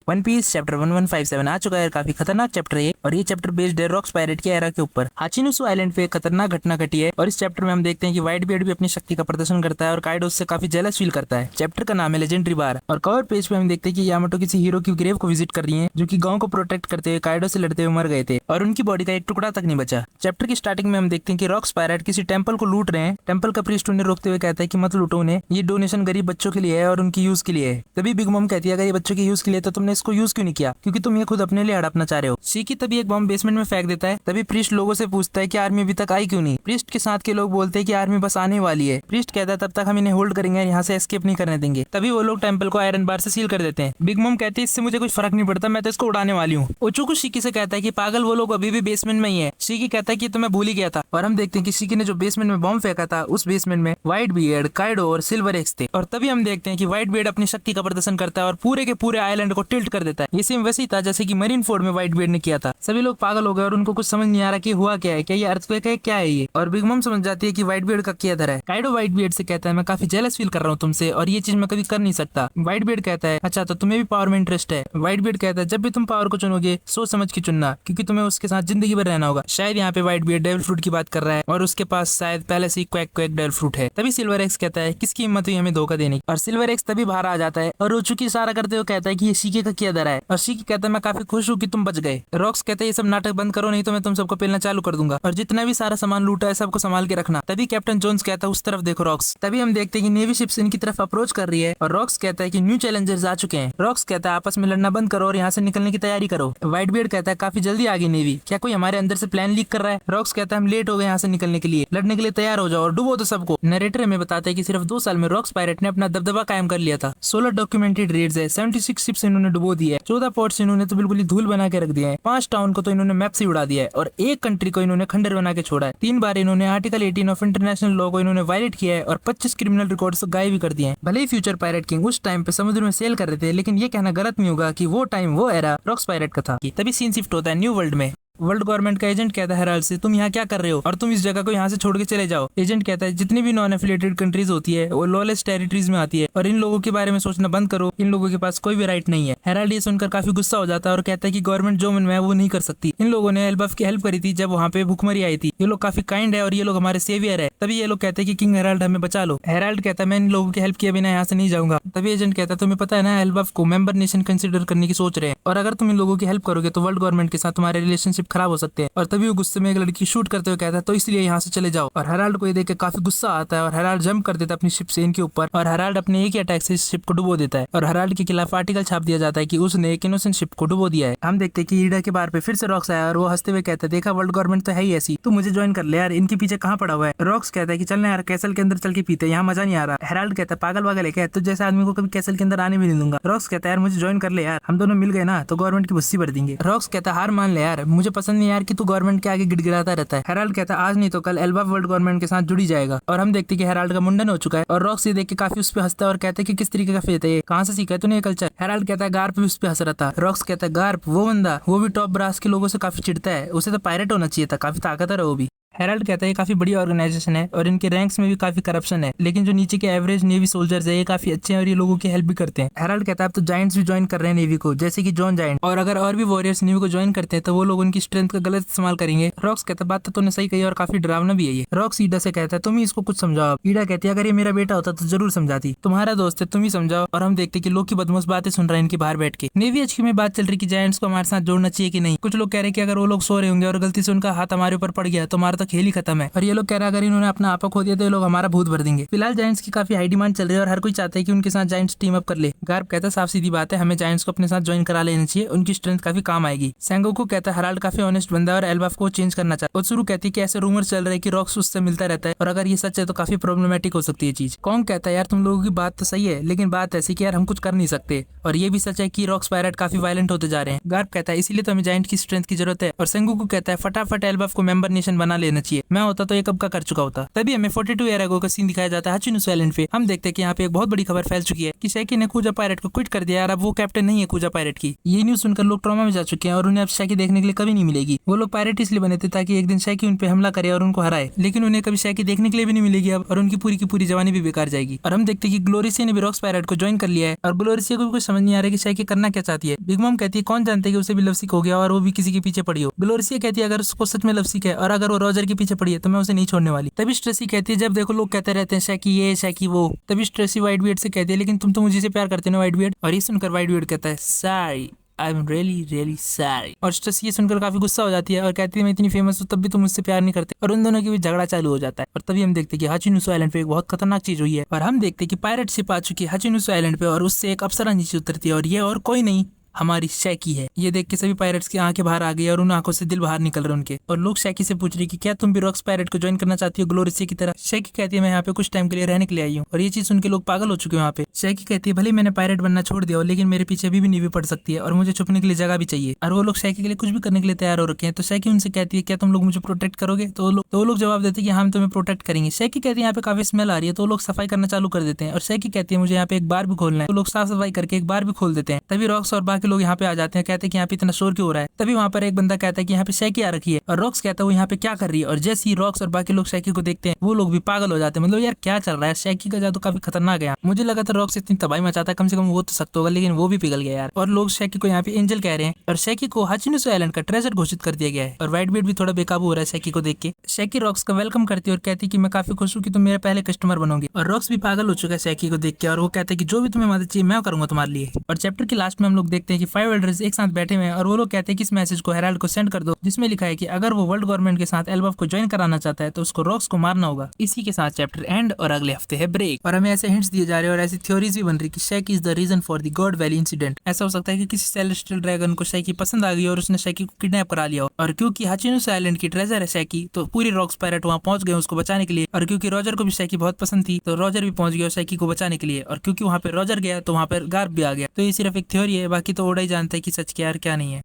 One piece chapter 1157 आ चुका है। काफी खतरनाक चैप्टर है और ये चैप्टर बेस्ड है रॉक्स पायरेट की एरा के ऊपर। हाचिनुसु आइलैंड पे खतरनाक घटना घटी है और इस चैप्टर में हम देखते हैं कि व्हाइट बियर्ड भी अपनी शक्ति का प्रदर्शन करता है और काइडो उससे काफी जेलस फील करता है। चैप्टर का नाम है लेजेंडरी बार और कवर पेज पे हम देखते हैं कि यामाटो किसी हीरो की ग्रेव को विजिट कर रही है जो कि गांव को प्रोटेक्ट करते हुए काइडो से लड़ते हुए मर गए थे और उनकी बॉडी का एक टुकड़ा तक नहीं बचा। चैप्टर की स्टार्टिंग में हम देखते हैं कि रॉक्स पायरेट किसी टेंपल को लूट रहे हैं। टेंपल का प्रीस्ट उन्हें रोकते हुए कहता है कि मत लूटो उन्हें, ये डोनेशन गरीब बच्चों के लिए है और उनकी यूज के लिए है। तभी बिग मॉम कहती है अगर ये बच्चों के यूज के लिए तो तुमने इसको यूज क्यों नहीं किया, क्योंकि तुम ये खुद अपने लिए हड़पना चाह रहे हो। शीकी तभी एक बॉम्ब बेसमेंट में फेंक देता है। तभी प्रीस्ट लोगों से पूछता है कि आर्मी अभी तक आई क्यों नहीं। प्रीस्ट के साथ के लोग बोलते हैं कि आर्मी बस आने वाली है। प्रीस्ट कहता है तब तक हम इन्हें होल्ड करेंगे, यहाँ से एस्केप नहीं करने देंगे। तभी वो लोग टेंपल को आयरन बार से सील कर देते हैं। बिग मॉम कहती है इससे मुझे कुछ फर्क नहीं पड़ता, मैं तो इसको उड़ाने वाली हूँ। ओचुकू शीकी से कहता है कि पागल वो लोग अभी भी बेसमेंट में ही है। शीकी कहता है कि तो मैं भूल ही गया था और हम देखते हैं कि शीकी ने जो बेसमेंट में बॉम्ब फेंका था उस बेसमेंट में व्हाइट बियर्ड, काइडो और सिल्वर एक्स थे। और तभी हम देखते हैं कि व्हाइट बियर्ड अपनी शक्ति का प्रदर्शन करता है और पूरे के पूरे आइलैंड को टिल्ट कर देता है। ये सेम वैसे ही था जैसे कि मरीन फोर्ड में व्हाइट बियर्ड ने किया था। सभी लोग पागल हो गए और उनको कुछ समझ नहीं आ रहा कि हुआ क्या है, क्या ये अर्थक्वेक है, क्या है ये। और बिग मॉम समझ जाती है कि व्हाइट बियर्ड का क्या धरा है। काइडो व्हाइट बियर्ड से कहता है मैं काफी जेलस फील कर रहा हूँ तुमसे और ये चीज मैं कभी कर नहीं सकता। व्हाइट बियर्ड कहता है अच्छा तो तुम्हें भी पावर में इंटरेस्ट है। व्हाइट बियर्ड कहता है जब भी तुम पावर को चुनोगे सोच समझ के चुनना, क्योंकि तुम्हें उसके साथ जिंदगी भर रहना होगा। शायद यहाँ पे व्हाइट बियर्ड डेविल फ्रूट की बात कर रहा है और उसके पास शायद पहले से ही क्वैक क्वैक डेविल फ्रूट है। तभी सिल्वर एक्स कहता है किसकी हिम्मत हुई हमें धोखा देने की। और सिल्वर एक्स तभी बाहर आ जाता है और ओचुकी इशारा करते हुए कहता है कि ये शीकी का क्या धरा है। और शीकी कहता है मैं काफी खुश हूँ कि तुम बच गए। रॉक्स कहते हैं ये सब नाटक बंद करो नहीं तो मैं तुम सबको पेलना चालू कर दूंगा और जितना भी सारा सामान लूटा है सबको संभाल के रखना। तभी कैप्टन जोन्स कहता है उस तरफ देखो रॉक्स। तभी हम देखते हैं कि नेवी शिप्स इनकी तरफ अप्रोच कर रही है और रॉक्स कहता है कि न्यू चैलेंजर्स आ चुके हैं। रॉक्स कहता है आपस में लड़ना बंद करो और यहाँ से निकलने की तैयारी करो। व्हाइट बियर्ड कहता है काफी जल्दी आ गई नेवी, क्या कोई हमारे अंदर से प्लान लीक कर रहा है। रॉक्स कहता है हम लेट हो गए यहाँ से निकलने के लिए, लड़ने के लिए तैयार हो जाओ और डुबो तो सबको। नरेटर हमें बताता है कि सिर्फ 2 साल में रॉक्स पायरेट ने अपना दबदबा कायम कर लिया था। 16 डॉक्यूमेंटेड रेड्स है, 76 शिप्स इन्होंने डुबो दी है, 14 पोर्ट्स इन्होंने तो बिल्कुल ही धूल बना के रख दिया है, 5 टाउन को तो इन्होंने मैप से उड़ा दिया है और 1 कंट्री को इन्होंने खंडर बना के छोड़ा है। 3 बार इन्होंने आर्टिकल 18 ऑफ इंटरनेशनल लॉ को इन्होंने वायलेट किया है और 25 क्रिमिनल रिकॉर्ड्स गायब भी कर दिए हैं। भले ही फ्यूचर पायरेट किंग उस टाइम पे समुद्र में सेल कर रहे थे, लेकिन ये कहना गलत नहीं होगा कि वो टाइम वो एरा रॉक्स पायरेट का था। तभी सीन शिफ्ट होता है न्यू वर्ल्ड में। वर्ल्ड गवर्नमेंट का एजेंट कहता है हेराल्ड से तुम यहाँ क्या कर रहे हो और तुम इस जगह को यहाँ से छोड़ के चले जाओ। एजेंट कहता है जितनी भी नॉन एफिलिएटेड कंट्रीज होती है वो लॉलेस टेरिटरीज में आती है और इन लोगों के बारे में सोचना बंद करो, इन लोगों के पास कोई भी राइट नहीं है। हेराल्ड ये सुनकर काफी गुस्सा हो जाता है और कहता है कि गवर्नमेंट जो मन में है वो नहीं कर सकती। इन लोगों ने एल्बफ की हेल्प करी थी जब वहाँ पे भूखमरी आई थी, ये लोग काफी काइंड है और ये लोग हमारे सेवियर है। तभी ये लोग कहते हैं कि किंग हेराल्ड हमें बचा लो। हेराल्ड कहता है मैं इन लोगों की हेल्प किए बिना यहाँ से नहीं जाऊंगा। तभी एजेंट कहता है तुम्हें पता है ना एल्बफ को मेंबर नेशन कंसिडर करने की सोच रहे हैं और अगर तुम इन लोगों की हेल्प करोगे तो वर्ल्ड गवर्नमेंट के साथ तुम्हारे रिलेशनशिप खराब हो सकते हैं। और तभी वो गुस्से में एक लड़की शूट करते हुए कहता है तो इसलिए यहाँ से चले जाओ। और हेराल्ड को ये देख के काफी गुस्सा आता है और हेराल्ड जंप कर देता है अपनी शिप से इनके ऊपर और हेराल्ड अपने एक ही अटैक से इस शिप को डुबो देता है और हेराल्ड के खिलाफ आर्टिकल छाप दिया जाता है कि उसने एक इनोसेंट शिप को डुबो दिया है। हम देखते हैं कि ईडा के बार पे फिर से रॉक्स आया और वो हंसते हुए कहता है देखा वर्ल्ड गवर्नमेंट तो है ही ऐसी, तू मुझे ज्वाइन कर ले यार, इनके पीछे कहाँ पड़ा हुआ है। रॉक्स कहता है कि चलना यार कैसल के अंदर चल के पीते, यहाँ मजा नहीं आ रहा। हेराल्ड कहता है पागल वागल है क्या, तो जैसे आदमी को कभी कैसल के अंदर आने भी नहीं दूंगा। रॉक्स कहता है यार मुझे ज्वाइन कर ले यार, हम दोनों मिल गए ना तो गवर्नमेंट की भुस्सी भर देंगे। रॉक्स कहता है हार मान ले यार, मुझे पसंद नहीं यार कि तू गवर्नमेंट के आगे गिड़गिड़ाता रहता है। हेराल्ड कहता है आज नहीं तो कल एल्बा वर्ल्ड गवर्नमेंट के साथ जुड़ी जाएगा। और हम देखते हैं कि हेराल्ड का मुंडन हो चुका है और रॉक्स ये देख के काफी उस पे हंसता है और कहता है कि किस तरीके का फेथ है ये, कहाँ से सीखा है तूने ये कल्चर। हेराल्ड कहता है गार्प भी उस पे हंस रहा था। रॉक्स कहता है गार्प वो बंदा वो भी टॉप ब्रास के लोगों से काफी चिढ़ता है, उसे तो पायरेट होना चाहिए था, काफी ताकतवर है वो भी। हेराल्ड कहता है ये काफी बड़ी ऑर्गेनाइजेशन है और इनके रैंक्स में भी काफी करप्शन है, लेकिन जो नीचे के एवरेज नेवी सोल्जर्स है ये काफी अच्छे हैं और ये लोगों की हेल्प भी करते हैं। हेराल्ड कहता है अब तो जायंट्स भी ज्वाइन कर रहे हैं नेवी को, जैसे कि जॉन जायंट, और अगर और भी वॉरियर्स नेवी को ज्वाइन करते हैं तो वो लोग उनकी स्ट्रेंथ का गलत इस्तेमाल करेंगे। रॉक्स कहता है बात तो तूने सही कही और काफी डरावना भी है ये। रॉक्स ईडा से कहता है तुम ही इसको कुछ समझाओ। ईडा कहती है अगर ये मेरा बेटा होता तो जरूर समझाती, तुम्हारा दोस्त है तुम ही समझाओ। और हम देखते कि लोग की बदमाश बातें सुन रहे हैं इनके बाहर बैठ के। नेवी एचक्यू में बात चल रही कि जायंट्स को हमारे साथ जोड़ना चाहिए कि नहीं। कुछ लोग कह रहे कि अगर वो लोग सो रहे होंगे और गलती से उनका हाथ हमारे ऊपर पड़ गया तो हमारा तो खेल ही खत्म है। और ये लोग कह रहे अगर इन्होंने अपना आपा खो दिया तो ये लोग हमारा भूत भर देंगे। फिलहाल जायंट्स की काफी हाई डिमांड चल रही है और हर कोई चाहता है कि उनके साथ जायंट्स टीम अप कर ले। गार्प कहता है साफ सीधी बात है हमें जायंट्स को अपने साथ ज्वाइन करा लेना चाहिए, उनकी स्ट्रेंथ काफी काम आएगी। सेंगोकू कहता है हेराल्ड काफी ऑनेस्ट बंदा है और एल्बाफ को चेंज करना चाहता है। ओत्सुरु कहती है कि ऐसे रूमर चल रहे हैं कि रॉक्स उससे मिलता रहता है और अगर ये सच है तो काफी प्रॉब्लमेटिक हो सकती है चीज। कॉन्ग कहता है यार तुम लोगों की बात तो सही है लेकिन बात ऐसी कि यार हम कुछ कर नहीं सकते और ये भी सच है कि रॉक्स पायरेट काफी वायलेंट होते जा रहे हैं। गार्प कहता है इसीलिए तो हमें जायंट की स्ट्रेंथ की जरूरत है और सेंगोकू कहता है फटाफट एल्बाफ को मेंबर नेशन बना लेना देना चाहिए, मैं होता तो ये कब का कर चुका होता। तभी हमें 42 एरागो का सीन दिखाया जाता है हाचिनुसु आइलैंड पे। हम देखते हैं कि यहाँ पे एक बहुत बड़ी खबर फैल चुकी है कि शैकी ने कुजा पायरेट को क्विट कर दिया और अब वो कैप्टन नहीं है कुजा पायरेट की। ये न्यूज सुनकर लोग ट्रॉमा में जा चुके हैं और उन्हें अब शैकी देखने के लिए कभी नहीं मिलेगी। वो लोग पायरेट इसलिए बने थे ताकि एक दिन शैकी उन पे हमला करे और उनको हराए, लेकिन उन्हें कभी शैकी देखने के लिए भी नहीं मिलेगी अब, और उनकी पूरी की पूरी जवानी भी बेकार जाएगी। और हम देखते हैं कि ग्लोरिसिया ने भी रॉक्स पायरेट को ज्वाइन कर लिया है और ग्लोरिसिया को भी कुछ समझ नहीं आ रहा है कि शैकी करना क्या चाहती है। बिग मॉम कहती है कौन जानते है कि उसे भी लवसिक हो गया और वो भी किसी के पीछे पड़ी हो। ग्लोरिसिया कहती है अगर उसको सच में लवसिक है और अगर वो रॉजर के पीछे पड़ी है तो मैं उसे नहीं छोड़ने वाली। तभी स्ट्रेसी कहती है जब देखो लोग कहते रहते हैं शैकी ये शैकी वो। तभी स्ट्रेसी व्हाइट बियर्ड से कहती है लेकिन तुम तो मुझे से प्यार करते हो व्हाइट बियर्ड। और ये सुनकर व्हाइट बियर्ड कहता है sorry, I am really sorry. और स्ट्रेसी ये सुनकर काफी गुस्सा हो जाती है और कहती है मैं इतनी फेमस हूँ तब भी तुम मुझसे प्यार नहीं करते। और उन दोनों के बीच झगड़ा चालू हो जाता है। और तभी हम देखते हैं कि हाचिनुसु आइलैंड पे एक बहुत खतरनाक चीज हुई है और हम देखते हैं कि पायरेट शिप आ चुकी है हाचिनुसु आइलैंड पे और उससे एक अप्सरा नीचे उतरती है और ये और कोई नहीं हमारी शैकी है। ये देख के सभी पायरेट्स की आंखें बाहर आ गई और उन आंखों से दिल बाहर निकल रहे उनके। और लोग शैकी से पूछ रहे कि क्या तुम भी रॉक्स पायरेट को ज्वाइन करना चाहती हो ग्लोरिसिया की तरह। शैकी कहती है मैं यहाँ पे कुछ टाइम के लिए रहने के लिए आई हूँ। और ये चीज सुन के लोग पागल हो चुके हैं वहाँ पे। शैकी कहती है भले मैंने पायरेट बनना छोड़ दिया हो लेकिन मेरे पीछे अभी भी नीवी पड़ सकती है और मुझे छुपने के लिए जगह भी चाहिए। और वो लोग शैकी के लिए कुछ भी करने के लिए तैयार हो रखे हैं। तो शैकी उनसे कहती है क्या तुम लोग मुझे प्रोटेक्ट करोगे। तो वो लोग जवाब देते हैं कि हम तुम्हें प्रोटेक्ट करेंगे। शैकी कहती है यहाँ पे काफी स्मेल आ रही है तो लोग सफाई करना चालू कर देते हैं। और शैकी कहती है मुझे यहाँ पे एक बार भी खोलना है। तो लोग साफ सफाई करके एक बार भी खोल देते हैं। तभी रॉक्स और बाकी लोग यहाँ पे आ जाते हैं, कहते हैं कि यहाँ पे इतना शोर क्यों हो रहा है। तभी वहाँ पर एक बंदा कहता है कि यहाँ पे शैकी आ रखी है और रॉक्स कहता है वो यहाँ पे क्या कर रही है। और जैसे ही रॉक्स और बाकी लोग शैकी को देखते हैं वो लोग भी पागल हो जाते हैं। मतलब यार क्या चल रहा है, शैकी का जादू काफी खतरनाक है। मुझे लगा था रॉक्स इतनी तबाही मचाता है कम से कम वो तो सख्त होगा, लेकिन वो भी पिघल गया यार। और लोग शैकी को यहाँ पे एंजल कह रहे हैं और शैकी को हाचिनुसु आइलैंड का ट्रेजर घोषित कर दिया गया है। और व्हाइट बियर्ड भी थोड़ा बेकाबू हो रहा है शैकी को देख के। शैकी रॉक्स का वेलकम करती है और कहती है कि मैं काफी खुश हूँ कि तुम मेरे पहले कस्टमर बनोगे। और रॉक्स भी पागल हो चुका है शैकी को देख के और वो कहते हैं कि जो भी तुम्हें मदद चाहिए मैं करूंगा तुम्हारे लिए। और चैप्टर के लास्ट में हम लोग देखते हैं कि 5 एल्डर्स एक साथ बैठे हुए हैं और वो लोग कहते हैं कि इस मैसेज को हेराल्ड को सेंड कर दो जिसमें लिखा है कि अगर वो वर्ल्ड गवर्नमेंट के साथ एल्बफ को ज्वाइन कराना चाहता है तो उसको रॉक्स को मारना होगा। इसी के साथ चैप्टर एंड और अगले हफ्ते है ब्रेक। और हमें ऐसे हिंट्स दिए जा रहे हैं और ऐसी थ्योरीज भी बन रही कि शैकी is the reason for the god valley incident. ऐसा हो सकता है कि किसी सेलेस्टियल ड्रैगन को शैकी पसंद आ गई और उसने शैकी को किडनैप करा लिया हो। और क्योंकि हाचिनुसु आइलैंड की ट्रेजर है शैकी तो पूरी रॉक्स पायरेट वहां पहुंच गए उसको बचाने के लिए। और क्योंकि रॉजर को भी शैकी बहुत पसंद थी तो रॉजर भी पहुंच गया शैकी को बचाने के लिए। और क्योंकि वहां पे रॉजर गया तो वहां पर गार्ब भी आ गया। तो ये सिर्फ एक थ्योरी है, बाकी तो ओडा ही जानता है कि सच क्या और क्या नहीं है।